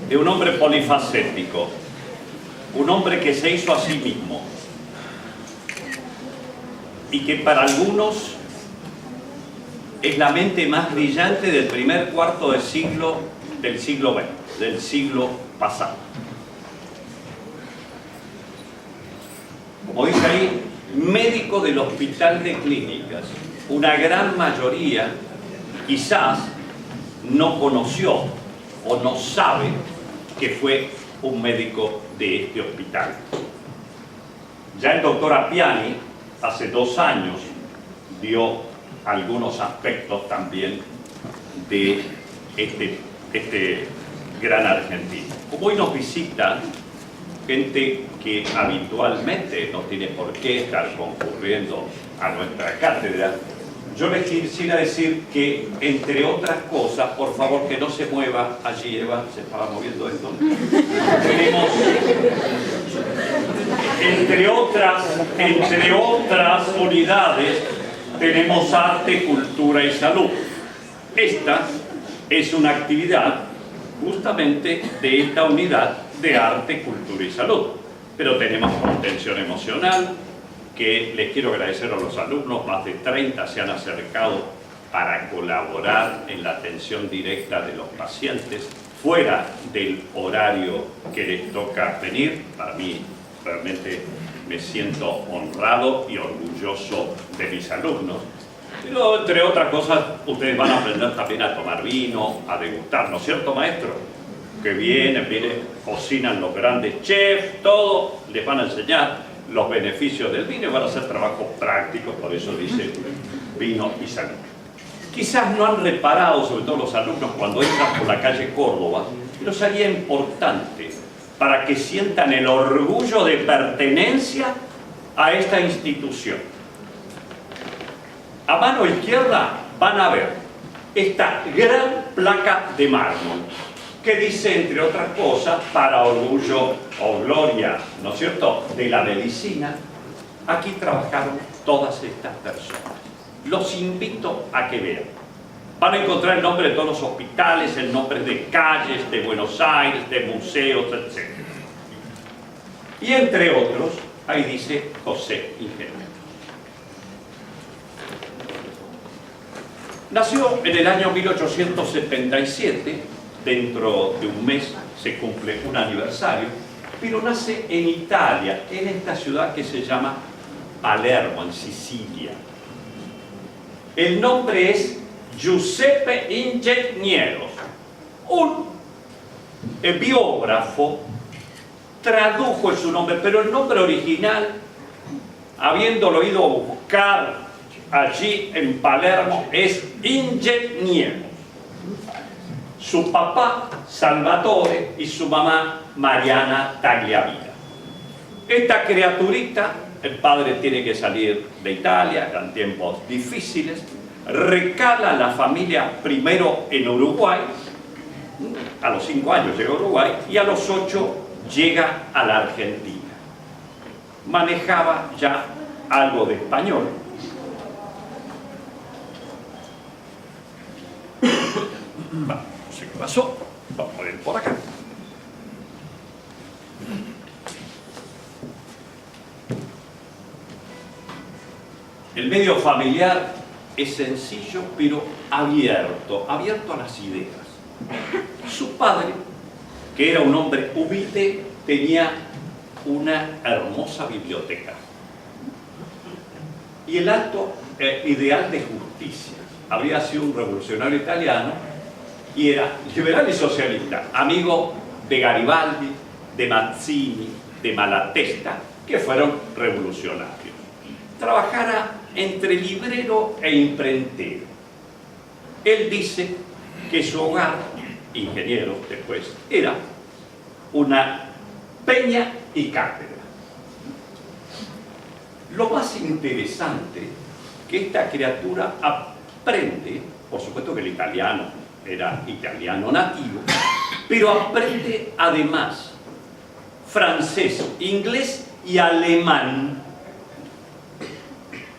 de un hombre polifacético, un hombre que se hizo a sí mismo y que para algunos es la mente más brillante del primer cuarto del siglo XX, del siglo pasado. Como dice ahí, médico del Hospital de Clínicas. Una gran mayoría quizás no conoció o no sabe que fue un médico de este hospital. Ya el doctor Appiani, hace 2 años, dio algunos aspectos también de este gran argentino. Como hoy nos visita gente que habitualmente no tiene por qué estar concurriendo a nuestra cátedra, yo les quisiera decir que, entre otras cosas, por favor que no se mueva allí, Eva, se estaba moviendo esto. Tenemos, entre otras unidades, tenemos arte, cultura y salud. Esta es una actividad justamente de esta unidad de arte, cultura y salud. Pero tenemos contención emocional, que les quiero agradecer a los alumnos, más de 30 se han acercado para colaborar en la atención directa de los pacientes, fuera del horario que les toca venir. Para mí, realmente me siento honrado y orgulloso de mis alumnos. Pero, entre otras cosas, ustedes van a aprender también a tomar vino, a degustar, ¿no es cierto, maestro? Que vienen, cocinan los grandes chefs, todo, les van a enseñar los beneficios del vino y van a hacer trabajos prácticos, por eso dice vino y salud. Quizás no han reparado, sobre todo los alumnos, cuando entran por la calle Córdoba, pero sería importante para que sientan el orgullo de pertenencia a esta institución. A mano izquierda van a ver esta gran placa de mármol que dice, entre otras cosas, para orgullo o gloria, ¿no es cierto?, de la medicina. Aquí trabajaron todas estas personas. Los invito a que vean. Van a encontrar el nombre de todos los hospitales, el nombre de calles, de Buenos Aires, de museos, etc. Y entre otros, ahí dice José Ingeniero. Nació en el año 1877, dentro de un mes se cumple un aniversario, pero nace en Italia, en esta ciudad que se llama Palermo, en Sicilia. El nombre es Giuseppe Ingeniero. Un biógrafo tradujo su nombre, pero el nombre original, habiéndolo ido a buscar allí en Palermo, es Ingeniero. Su papá, Salvatore, y su mamá, Mariana Tagliavia. Esta criaturita, el padre tiene que salir de Italia, eran tiempos difíciles, recala la familia primero en Uruguay, a los 5 años llega a Uruguay, y a los 8 llega a la Argentina. Manejaba ya algo de español. No sé qué pasó, vamos a ver por acá. El medio familiar es sencillo, pero abierto a las ideas. Su padre, que era un hombre humilde, tenía una hermosa biblioteca y el alto ideal de justicia. Había sido un revolucionario italiano y era liberal y socialista, amigo de Garibaldi, de Mazzini, de Malatesta, que fueron revolucionarios. Trabajara entre librero e imprentero. Él dice que su hogar, ingeniero después, era una peña y cátedra. Lo más interesante, que esta criatura aprende, por supuesto que el italiano era italiano nativo, pero aprende además francés, inglés y alemán.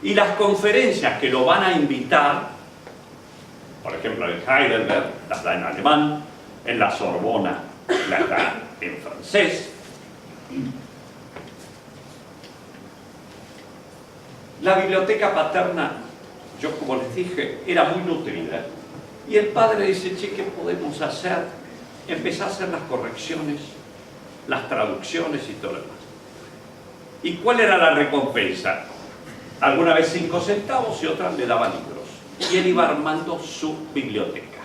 Y las conferencias que lo van a invitar, por ejemplo en Heidelberg, las da en alemán, en la Sorbona las da en francés. La biblioteca paterna, yo como les dije, era muy nutrida. Y el padre dice, che, ¿qué podemos hacer? Empezó a hacer las correcciones, las traducciones y todo lo demás. ¿Y cuál era la recompensa? Alguna vez 5 centavos y otras le daban libros. Y él iba armando su biblioteca.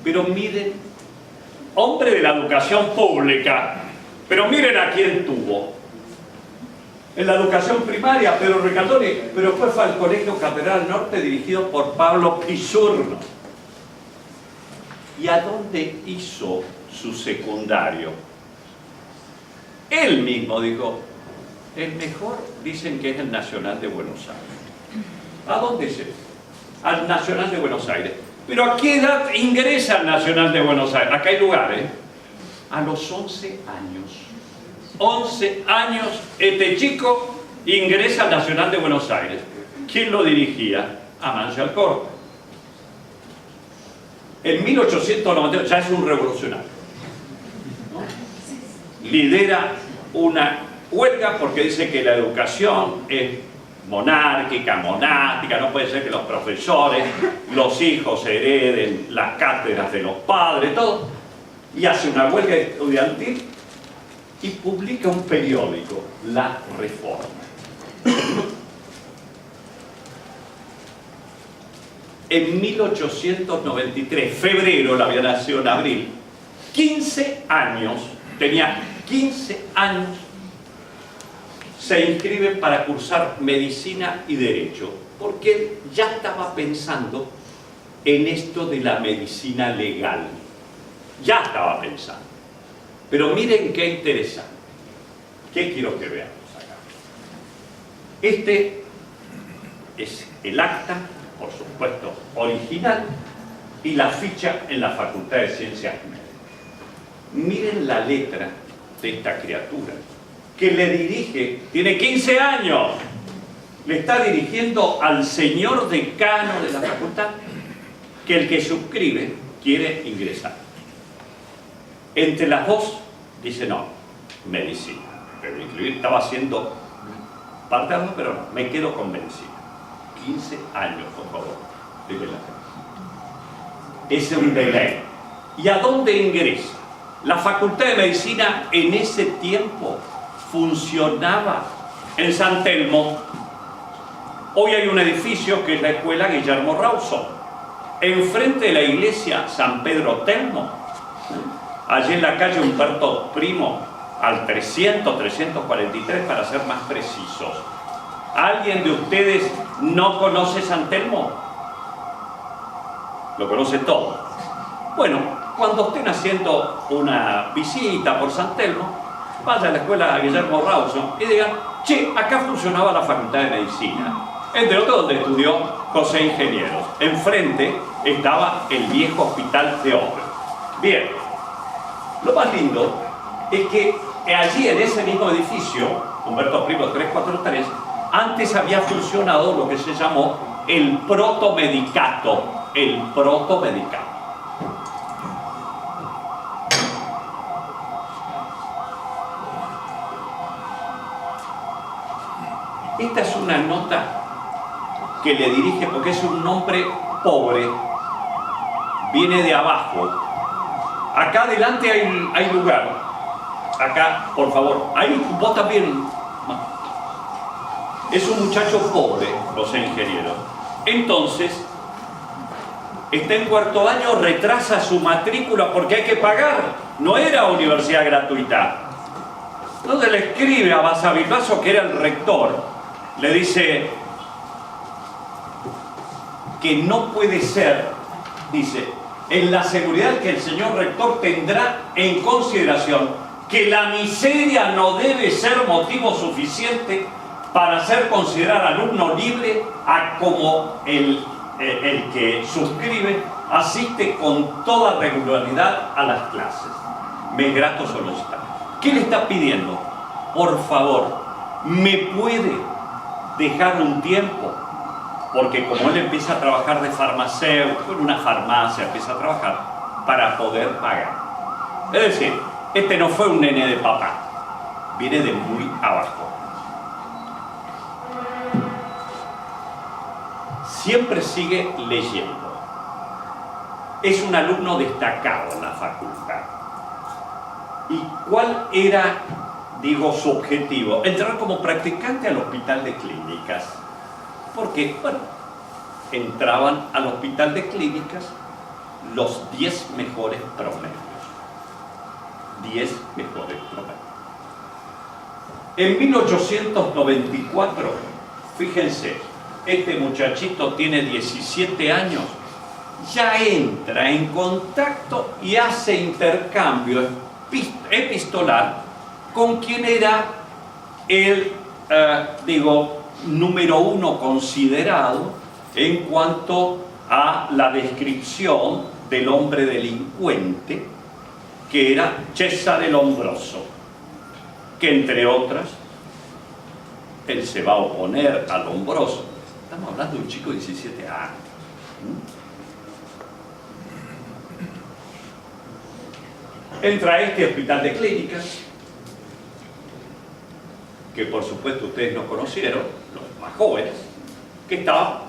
Pero miren, hombre de la educación pública, pero miren a quién tuvo. En la educación primaria, Pedro Ricaldoni, pero después fue al Colegio Catedral Norte dirigido por Pablo Pisurno. ¿Y a dónde hizo su secundario? Él mismo dijo, el mejor dicen que es el Nacional de Buenos Aires. ¿A dónde es él? Al Nacional de Buenos Aires. ¿Pero a qué edad ingresa al Nacional de Buenos Aires? Acá hay lugares. A los 11 años. 11 años, este chico ingresa al Nacional de Buenos Aires. ¿Quién lo dirigía? Amancio Alcorta. En 1892, ya es un revolucionario, ¿no? Lidera una huelga porque dice que la educación es monárquica, monástica, no puede ser que los profesores, los hijos hereden las cátedras de los padres, todo. Y hace una huelga estudiantil y publica un periódico, La Reforma. En 1893, febrero, la había nacido en abril, 15 años, tenía 15 años, se inscribe para cursar medicina y derecho, porque él ya estaba pensando en esto de la medicina legal. Ya estaba pensando. Pero miren qué interesante. ¿Qué quiero que veamos acá? Este es el acta, por supuesto, original, y la ficha en la Facultad de Ciencias Médicas. Miren la letra de esta criatura, que le dirige, tiene 15 años, le está dirigiendo al señor decano de la facultad, que el que suscribe quiere ingresar. Entre las dos, dice no, medicina. Pero incluir, estaba haciendo parte de algo, pero no, me quedo con medicina. 15 años, por favor. Es un delay. ¿Y a dónde ingresa? La Facultad de Medicina en ese tiempo funcionaba en San Telmo. Hoy hay un edificio que es la Escuela Guillermo Rawson. Enfrente de la iglesia San Pedro Telmo, allí en la calle Humberto Primo, al 300, 343 para ser más precisos. ¿Alguien de ustedes no conoce San Telmo? Lo conoce todo. Bueno, cuando estén haciendo una visita por San Telmo, vaya a la escuela Guillermo Rawson y digan, che, acá funcionaba la Facultad de Medicina. Entre otros, donde estudió José Ingenieros. Enfrente estaba el viejo hospital de obras. Bien, lo más lindo es que allí en ese mismo edificio, Humberto Primo 343, antes había funcionado lo que se llamó el protomedicato. El protomedicato. Esta es una nota que le dirige, porque es un nombre pobre, viene de abajo. Acá adelante hay lugar. Acá, por favor. Ahí vos también. Es un muchacho pobre, José Ingeniero. Entonces, está en cuarto año, retrasa su matrícula porque hay que pagar. No era universidad gratuita. Entonces le escribe a Basavilbaso, que era el rector, le dice que no puede ser, dice, en la seguridad que el señor rector tendrá en consideración que la miseria no debe ser motivo suficiente para ser considerado alumno libre a como el que suscribe asiste con toda regularidad a las clases. Me es grato solicitar. ¿Qué le está pidiendo? Por favor, ¿me puede dejar un tiempo? Porque como él empieza a trabajar de farmacéutico en una farmacia, empieza a trabajar para poder pagar. Es decir, este no fue un nene de papá, viene de muy abajo. Siempre sigue leyendo. Es un alumno destacado en la facultad. ¿Y cuál era, digo, su objetivo? Entrar como practicante al hospital de clínicas. Porque, bueno, entraban al hospital de clínicas los 10 mejores promedios. 10 mejores promedios. En 1894, fíjense, este muchachito tiene 17 años, ya entra en contacto y hace intercambio epistolar con quien era el, número uno considerado en cuanto a la descripción del hombre delincuente, que era Cesare Lombroso, que entre otras, él se va a oponer a Lombroso. Estamos hablando de un chico de 17 años. Entra a este hospital de clínicas, que por supuesto ustedes no conocieron, los más jóvenes, que estaba,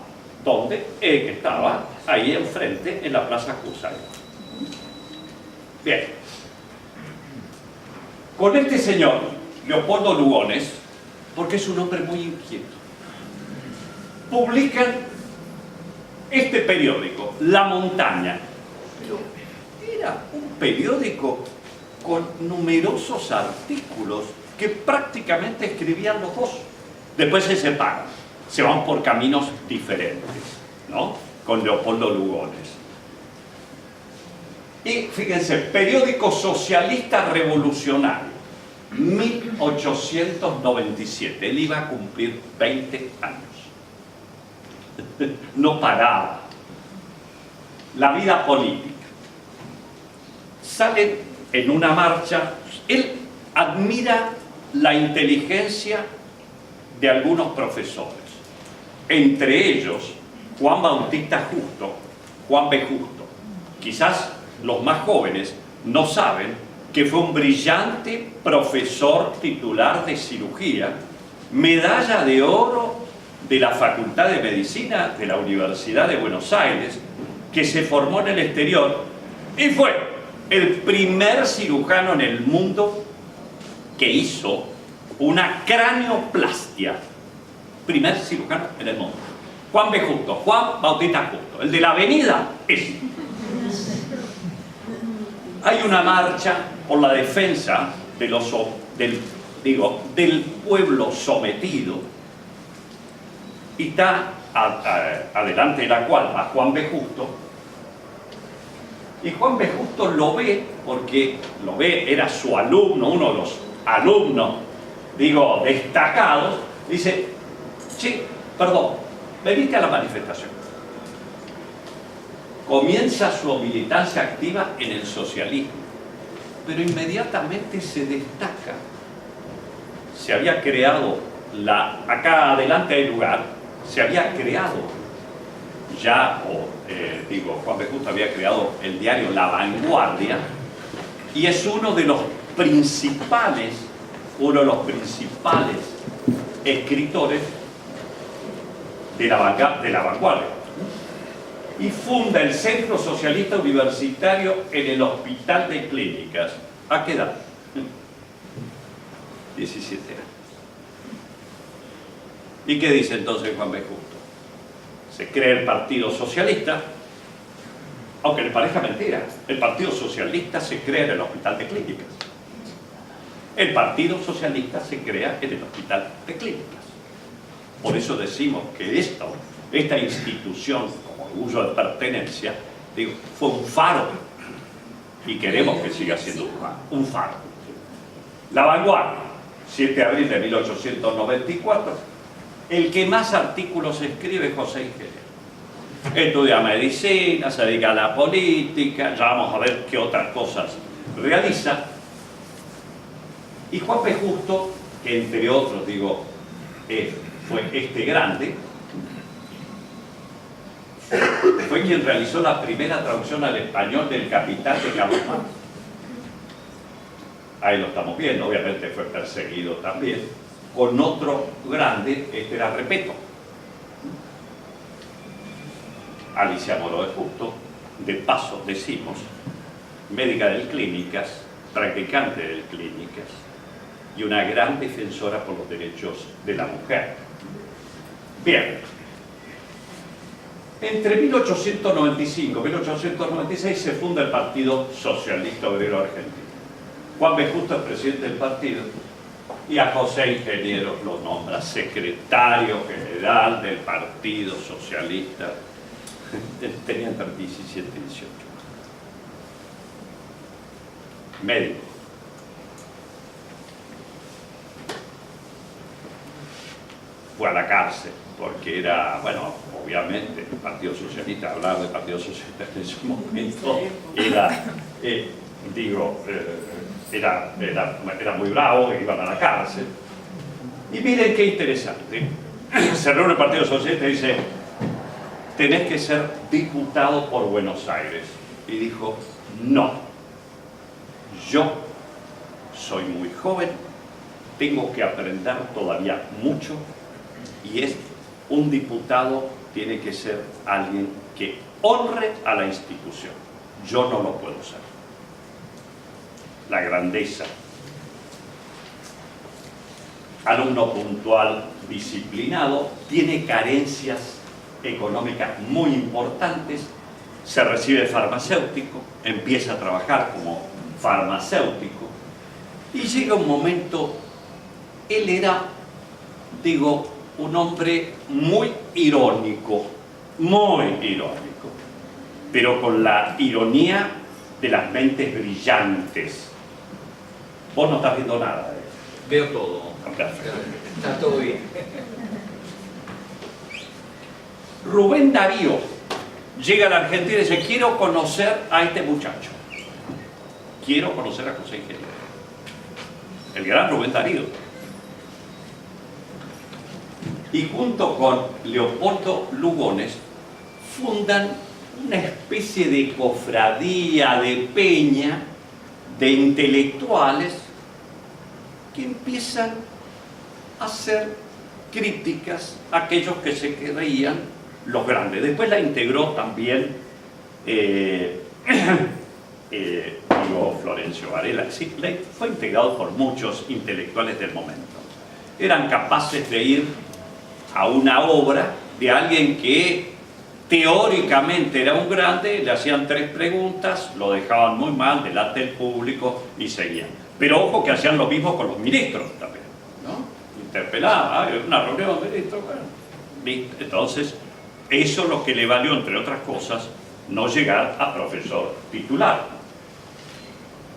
¿dónde? Que estaba ahí enfrente, en la Plaza Cusayo. Bien. Con este señor, Leopoldo Lugones, porque es un hombre muy inquieto, publican este periódico, La Montaña. Pero era un periódico con numerosos artículos que prácticamente escribían los dos. Después se separan, se van por caminos diferentes, ¿no? Con Leopoldo Lugones. Y fíjense, periódico socialista revolucionario, 1897, él iba a cumplir 20 años. No paraba. La vida política. Salen en una marcha, él admira la inteligencia de algunos profesores, entre ellos Juan Bautista Justo, Juan B. Justo. Quizás los más jóvenes no saben que fue un brillante profesor titular de cirugía, medalla de oro de la Facultad de Medicina de la Universidad de Buenos Aires, que se formó en el exterior y fue el primer cirujano en el mundo que hizo una craneoplastia. Primer cirujano en el mundo. Juan B. Justo, Juan Bautista Justo, el de la avenida es. Hay una marcha por la defensa de del pueblo sometido, y está adelante de la cual va Juan B. Justo, y Juan B. Justo lo ve, porque lo ve, era su alumno, uno de los alumnos, destacados, dice: che, perdón, veniste a la manifestación. Comienza su militancia activa en el socialismo, pero inmediatamente se destaca. Se había creado, acá adelante del lugar, se había creado ya, Juan B. Justo había creado el diario La Vanguardia, y es uno de los principales escritores de la vanguardia. Y funda el Centro Socialista Universitario en el Hospital de Clínicas. ¿A qué edad? 17 años. ¿Y qué dice entonces Juan B. Justo? Se crea el Partido Socialista, aunque le parezca mentira. El Partido Socialista se crea en el Hospital de Clínicas. El Partido Socialista se crea en el Hospital de Clínicas. Por eso decimos que esta institución, como orgullo de pertenencia, fue un faro, y queremos que siga siendo un faro. La Vanguardia, 7 de abril de 1894, el que más artículos escribe es José Ingeniero. Estudia medicina, se dedica a la política, ya vamos a ver qué otras cosas realiza. Y Juan B. Justo, que entre otros, fue este grande, fue quien realizó la primera traducción al español del Capital de Carlos Marx. ahí lo estamos viendo, obviamente fue perseguido también, con otro grande, este era Repetto. Alicia Moró de Justo, de paso decimos, médica del Clínicas, practicante del Clínicas, y una gran defensora por los derechos de la mujer. Bien, entre 1895 y 1896 se funda el Partido Socialista Obrero Argentino. Juan B. Justo es presidente del partido y a José Ingeniero lo nombra secretario general del Partido Socialista. Tenía entre 17 y 18. Médico. Fue a la cárcel porque era, bueno, obviamente el Partido Socialista, hablar del Partido Socialista en ese momento era muy bravo, iban a la cárcel. Y miren qué interesante. Se reúne el Partido Socialista y dice: tenés que ser diputado por Buenos Aires. Y dijo: no, yo soy muy joven, tengo que aprender todavía mucho, y un diputado tiene que ser alguien que honre a la institución. Yo no lo puedo ser. La grandeza. Alumno puntual, disciplinado, tiene carencias económicas muy importantes, se recibe farmacéutico, empieza a trabajar como farmacéutico, y llega un momento, él era, digo, un hombre muy irónico, pero con la ironía de las mentes brillantes. Vos no estás viendo nada de eso. Veo todo. Perfecto. Está todo bien. Rubén Darío llega a la Argentina y dice: quiero conocer a este muchacho, quiero conocer a José Ingeniero, el gran Rubén Darío. Y junto con Leopoldo Lugones fundan una especie de cofradía, de peña, de intelectuales que empiezan a hacer críticas a aquellos que se creían los grandes. Después la integró también Florencio Varela. Sí, fue integrado por muchos intelectuales del momento. Eran capaces de ir a una obra de alguien que teóricamente era un grande, le hacían 3 preguntas, lo dejaban muy mal delante del público y seguían. Pero ojo que hacían lo mismo con los ministros también, ¿no? Interpelaban, una reunión de ministros, bueno, entonces eso es lo que le valió, entre otras cosas, no llegar a profesor titular.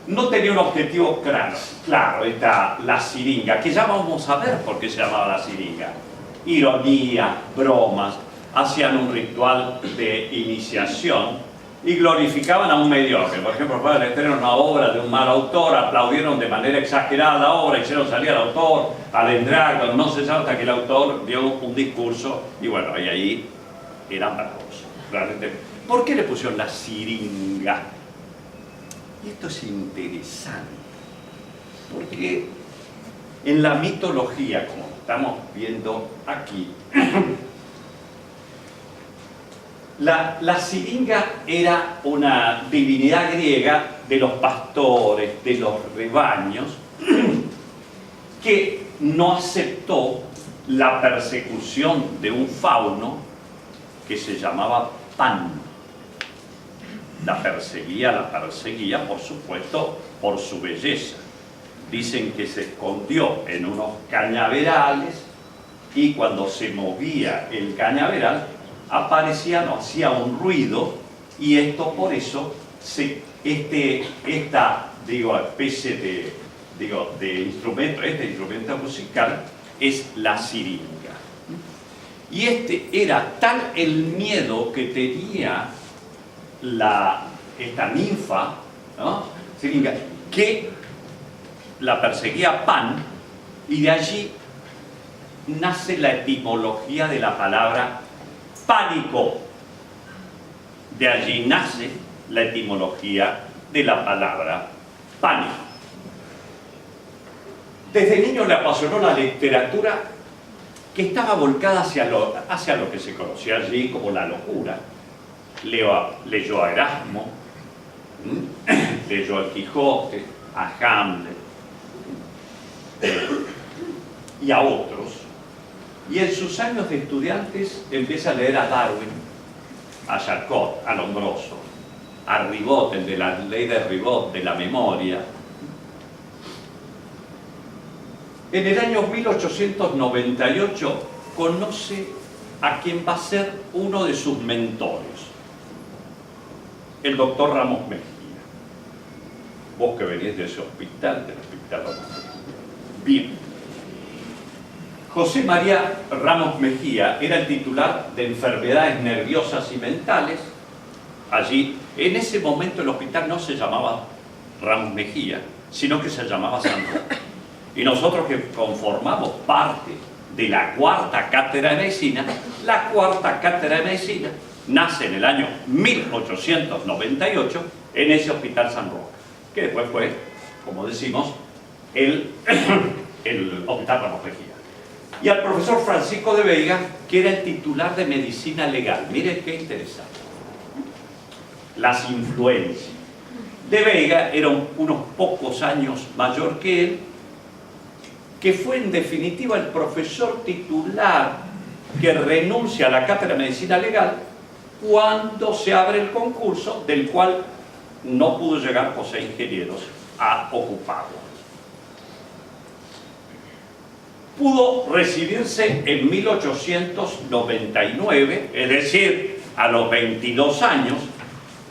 No tenía un objetivo claro, está la siringa, que ya vamos a ver por qué se llamaba la siringa. Ironía, bromas, hacían un ritual de iniciación y glorificaban a un mediocre. Por ejemplo, para el estreno una obra de un mal autor, aplaudieron de manera exagerada la obra, hicieron salir al autor, al Endrago, no se sabe, hasta que el autor dio un discurso, y bueno, ahí eran bravos. Realmente. ¿Por qué le pusieron la siringa? Y esto es interesante, porque en la mitología, como estamos viendo aquí, la siringa era una divinidad griega de los pastores, de los rebaños, que no aceptó la persecución de un fauno que se llamaba Pan. La perseguía, por supuesto, por su belleza. Dicen que se escondió en unos cañaverales y cuando se movía el cañaveral aparecía, no hacía un ruido, y esto por eso esta especie de instrumento, este instrumento musical es la siringa. Y era tal el miedo que tenía esta ninfa, ¿no? Siringa, que la perseguía Pan, y de allí nace la etimología de la palabra pánico. De allí nace la etimología de la palabra pánico. Desde niño le apasionó la literatura, que estaba volcada hacia lo que se conocía allí como la locura. Leyó a Erasmo, leyó al Quijote, a Hamlet y a otros. Y en sus años de estudiantes empieza a leer a Darwin, a Charcot, a Lombroso, a Ribot, el de la ley de Ribot, de la memoria. En el año 1898 conoce a quien va a ser uno de sus mentores, el doctor Ramos Mejía. Vos que venís de ese hospital, del Hospital Ramos Mejía. Bien. José María Ramos Mejía era el titular de enfermedades nerviosas y mentales. Allí, en ese momento, el hospital no se llamaba Ramos Mejía, sino que se llamaba San Roque. Y nosotros que conformamos parte de la cuarta cátedra de medicina, la cuarta cátedra de medicina nace en el año 1898 en ese Hospital San Roque, que después fue, como decimos, el Hospital Ramos Mejía. Y al profesor Francisco de Veiga, que era el titular de medicina legal. Miren qué interesante. Las influencias. De Veiga era unos pocos años mayor que él, que fue en definitiva el profesor titular que renuncia a la cátedra de medicina legal cuando se abre el concurso, del cual no pudo llegar José Ingenieros a ocuparlo. Pudo recibirse en 1899, es decir, a los 22 años,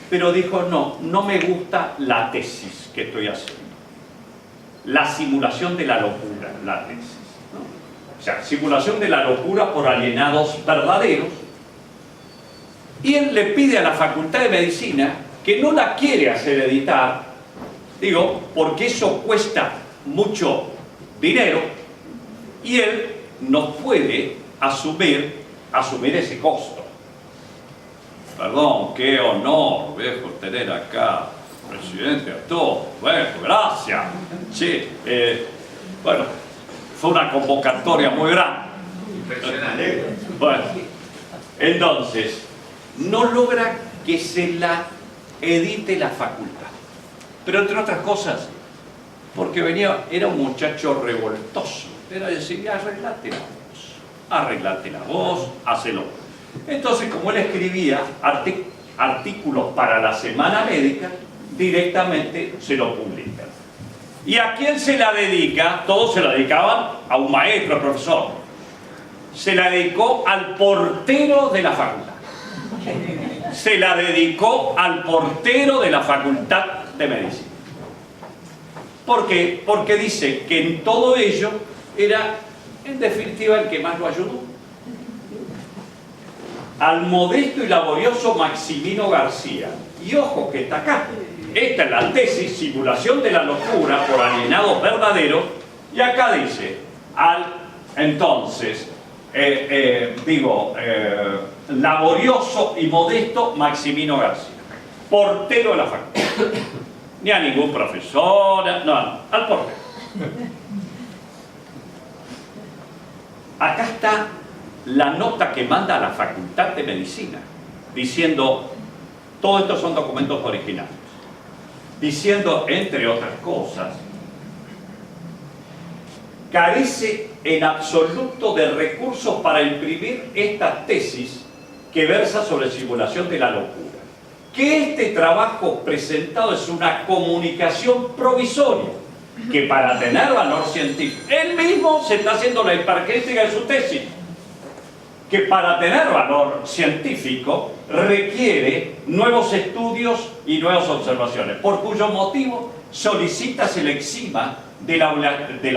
pero dijo, no me gusta la tesis que estoy haciendo. La simulación de la locura, la tesis, ¿no? O sea, simulación de la locura por alienados verdaderos. Y él le pide a la Facultad de Medicina que no la quiere hacer editar, digo, porque eso cuesta mucho dinero y él no puede asumir ese costo. Perdón, qué honor, viejo, tener acá presidente a todos. Bueno, gracias. Sí, bueno, fue una convocatoria muy grande. Impresionante. Bueno, entonces, no logra que se la edite la facultad. Pero entre otras cosas, porque era un muchacho revoltoso. Era decir, arreglate la voz, hacelo. Entonces, como él escribía artículos para la Semana Médica, directamente se lo publica. ¿Y a quién se la dedica? Todos se la dedicaban a un maestro, profesor. Se la dedicó al portero de la facultad. Se la dedicó al portero de la Facultad de Medicina. ¿Por qué? Porque dice que en todo ello era, en definitiva, el que más lo ayudó. Al modesto y laborioso Maximino García. Y ojo que está acá. Esta es la tesis, simulación de la locura por alienados verdaderos. Y acá dice, laborioso y modesto Maximino García. Portero de la facultad. Ni a ningún profesor, no, al portero. Acá está la nota que manda a la Facultad de Medicina, diciendo, todos estos son documentos originales, diciendo, entre otras cosas, carece en absoluto de recursos para imprimir esta tesis que versa sobre simulación de la locura. Que este trabajo presentado es una comunicación provisoria, que para tener valor científico, él mismo se está haciendo la hipercrítica de su tesis, que para tener valor científico requiere nuevos estudios y nuevas observaciones, por cuyo motivo solicita se le exima de la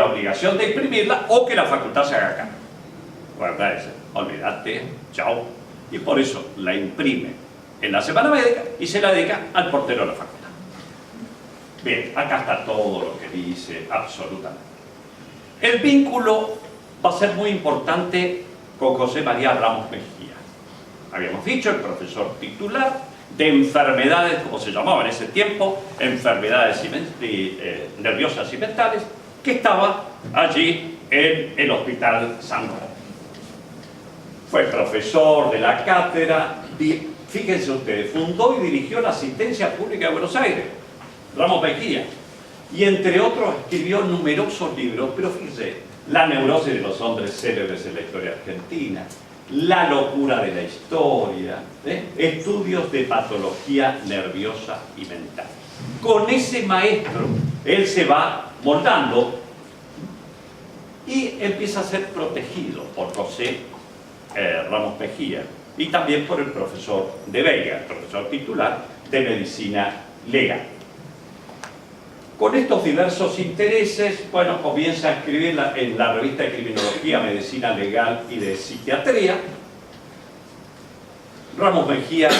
obligación de imprimirla o que la facultad se haga cargo. Guarda eso, olvídate, chao. Y por eso la imprime en la Semana Médica y se la dedica al portero de la facultad. Bien, acá está todo lo que dice, absolutamente. El vínculo va a ser muy importante con José María Ramos Mejía. Habíamos dicho, el profesor titular de enfermedades, como se llamaba en ese tiempo, enfermedades nerviosas y mentales, que estaba allí en el Hospital San Juan. Fue profesor de la cátedra, fíjense ustedes, fundó y dirigió la Asistencia Pública de Buenos Aires, Ramos Mejía, y entre otros escribió numerosos libros, pero fíjense, La neurosis de los hombres célebres en la historia argentina, La locura de la historia, estudios de patología nerviosa y mental. Con ese maestro, él se va moldando y empieza a ser protegido por José Ramos Mejía y también por el profesor de Veiga, el profesor titular de Medicina Legal. Con estos diversos intereses, bueno, comienza a escribir en la revista de Criminología, Medicina Legal y de Psiquiatría. Ramos Mejía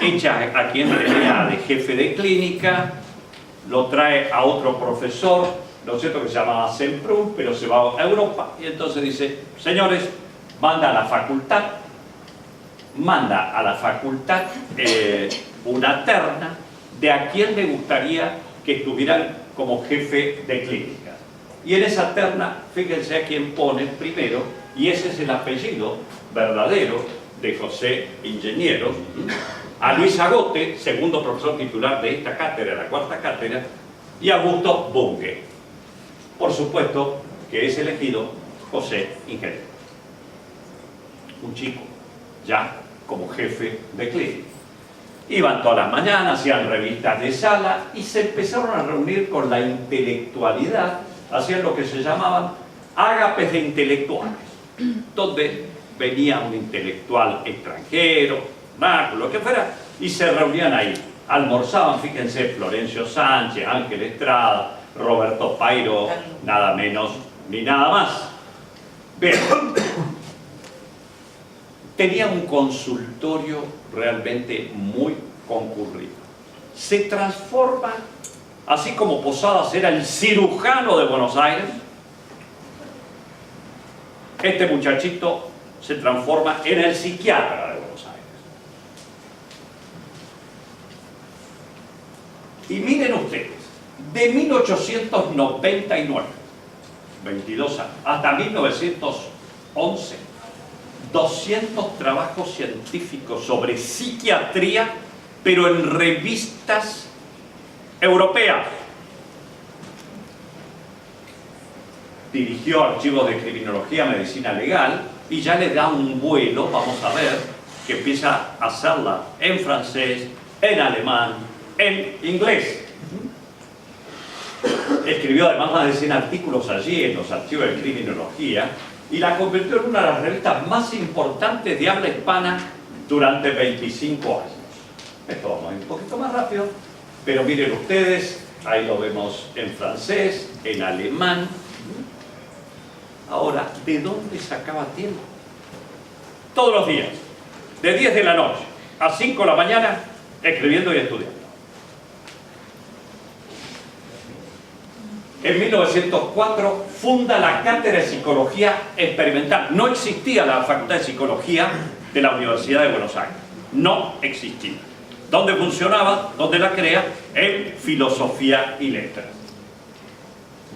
echa a quien tenía de jefe de clínica, lo trae a otro profesor, ¿no es cierto?, que se llamaba Semprún, pero se va a Europa, y entonces dice, señores, manda a la facultad una terna de a quién le gustaría que estuvieran como jefe de clínica. Y en esa terna, fíjense a quién pone primero, y ese es el apellido verdadero de José Ingeniero, a Luis Agote, segundo profesor titular de esta cátedra, la cuarta cátedra, y Augusto Bunge. Por supuesto que es elegido José Ingeniero, un chico ya como jefe de clínica. Iban todas las mañanas, hacían revistas de sala y se empezaron a reunir con la intelectualidad, hacían lo que se llamaban ágapes de intelectuales, donde venía un intelectual extranjero, lo que fuera, y se reunían ahí. Almorzaban, fíjense, Florencio Sánchez, Ángel Estrada, Roberto Pairo, nada menos ni nada más. Bien. Tenía un consultorio realmente muy concurrido. Se transforma, así como Posadas era el cirujano de Buenos Aires, este muchachito se transforma en el psiquiatra de Buenos Aires. Y miren ustedes, de 1899, 22 años, hasta 1911, 200 trabajos científicos sobre psiquiatría, pero en revistas europeas. Dirigió archivos de criminología, medicina legal, y ya le da un vuelo, vamos a ver, que empieza a hacerla en francés, en alemán, en inglés. Escribió además más de 100 artículos allí en los archivos de criminología, y la convirtió en una de las revistas más importantes de habla hispana durante 25 años. Esto vamos a ir un poquito más rápido, pero miren ustedes, ahí lo vemos en francés, en alemán. Ahora, ¿de dónde sacaba tiempo? Todos los días, de 10 de la noche a 5 de la mañana, escribiendo y estudiando. En 1904 funda la Cátedra de Psicología Experimental. No existía la Facultad de Psicología de la Universidad de Buenos Aires. No existía. ¿Dónde funcionaba? ¿Dónde la crea? En Filosofía y Letras.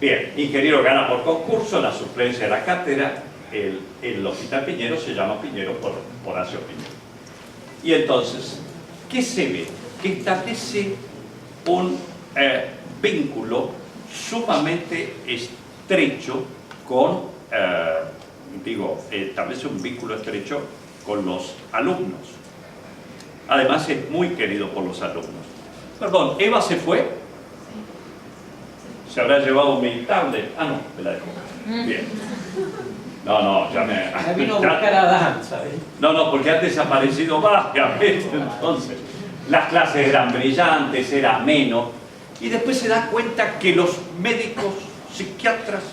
Bien, ingeniero gana por concurso la suplencia de la cátedra. El Hospital Piñero se llama Piñero por Horacio Piñero. Y entonces, ¿qué se ve? Que establece un vínculo sumamente estrecho con, establece un vínculo estrecho con los alumnos. Además es muy querido por los alumnos. Perdón, ¿Eva se fue? ¿Se habrá llevado mi tablet? Ah, no, me la dejó. Bien. No, ya me... Ya vino a buscar a Dan, ¿sabes? No, porque ha desaparecido varias veces, entonces. Las clases eran brillantes, era ameno. Y después se da cuenta que los médicos, psiquiatras,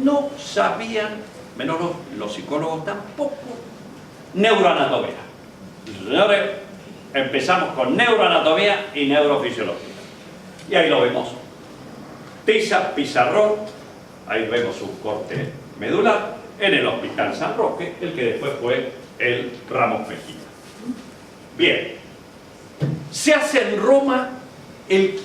no sabían, menos los psicólogos tampoco, neuroanatomía. Señores, empezamos con neuroanatomía y neurofisiología. Y ahí lo vemos. Tiza, pizarrón, ahí vemos un corte medular en el Hospital San Roque, el que después fue el Ramos Mejía. Bien. Se hace en Roma el